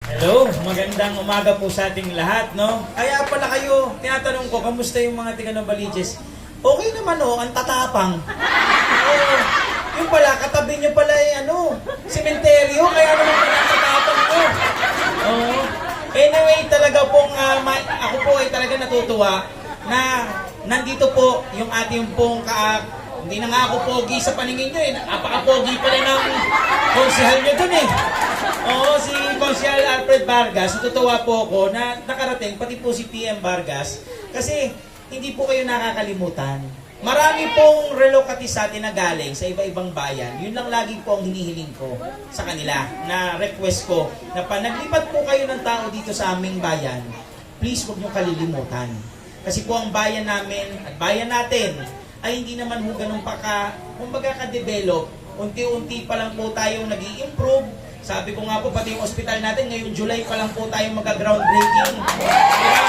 Hello, magandang umaga po sa ating lahat, no? Kaya pala kayo, tinatanong ko, kamusta yung mga taga-Novaliches? Okay naman, oh, ang tatapang. Oh, yung pala, katabi nyo pala sementeryo, kaya naman pinatatapang ko. Oh, anyway, talaga pong, ako po ay talaga natutuwa na nandito po yung ating pong hindi na nga ako pogi sa paningin nyo eh. Napaka-pogi pala ng konsehal nyo dun eh. Oo, si Konsehal Alfred Vargas, natutuwa po ako na nakarating, pati po si PM Vargas, kasi hindi po kayo nakakalimutan. Marami pong relocati sa atin na galing sa iba-ibang bayan. Yun lang lagi po ang hinihiling ko sa kanila, na request ko, na pa naglipat po kayo ng tao dito sa aming bayan, please huwag nyo kalilimutan. Kasi po ang bayan namin at bayan natin, ay hindi naman ho ganun kumbaga ka-develop. Unti-unti pa lang po tayong nag-i-improve. Sabi ko nga po, pati yung hospital natin, ngayong July pa lang po tayong mag-groundbreaking. Diba?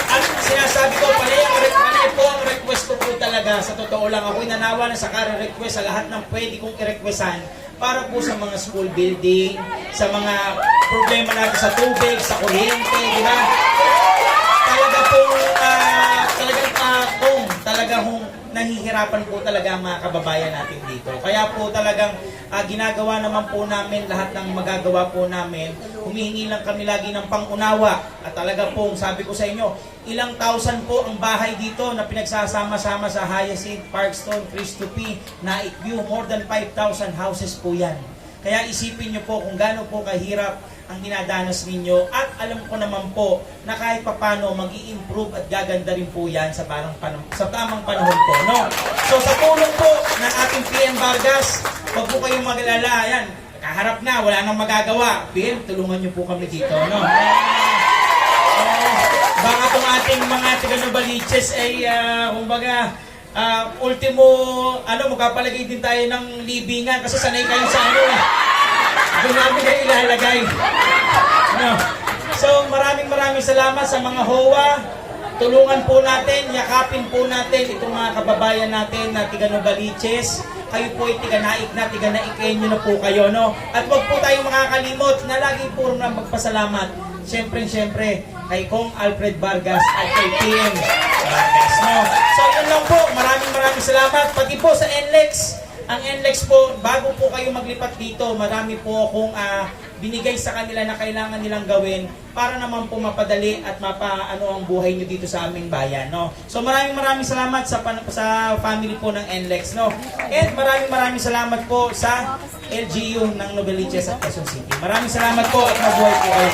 At sinasabi ko, panay po ang request ko po talaga. Sa totoo lang, ako'y nanawa na sa request sa lahat ng pwede kong i-requestan para po sa mga school building, sa mga problema natin sa tubig, sa kuryente, di ba? Talaga po, talagang nahihirapan po talaga ang mga kababayan natin dito. Kaya po talagang ginagawa naman po namin lahat ng magagawa po namin. Humihingi lang kami lagi ng pangunawa. At talaga po, sabi ko sa inyo, ilang thousand po ang bahay dito na pinagsasama-sama sa Hyacinth, Parkstone, Cristo P, Naikview. More than 5,000 houses po yan. Kaya isipin nyo po kung gaano po kahirap ang dinadanas ninyo, at alam ko naman po na kahit papano mag-i-improve at gaganda rin po yan sa tamang panahon po, no? So sa tulong po ng ating PM Vargas, wag po kayong mag-alala, yan, kaharap na, wala nang magagawa. PM, tulungan nyo po kami dito, no? Baka itong ating mga taga-Novaliches ay, kumbaga, ultimo, magpapalagay din tayo ng libingan kasi sanay kayo sa doon namin kayo ilalagay. No. So, maraming salamat sa mga HOA. Tulungan po natin, yakapin po natin itong mga kababayan natin na taga-Novaliches. Kayo po ay tiga-naik na, tiga-naikenyo na po kayo, no? At wag po tayong makakalimot na lagi po na magpasalamat. Siyempre, kay Kong Alfred Vargas at kay PM Vargas, no? So, yun lang po. Maraming salamat. Pati po sa NLEX. Ang NLEX po, bago po kayo maglipat dito, marami po akong binigay sa kanila na kailangan nilang gawin para naman po mapadali at mapaano ang buhay nyo dito sa aming bayan, no? So maraming salamat sa family po ng NLEX, no? And maraming salamat po sa LGU ng Novaliches at Quezon City. Maraming salamat po at mabuhay po kayo.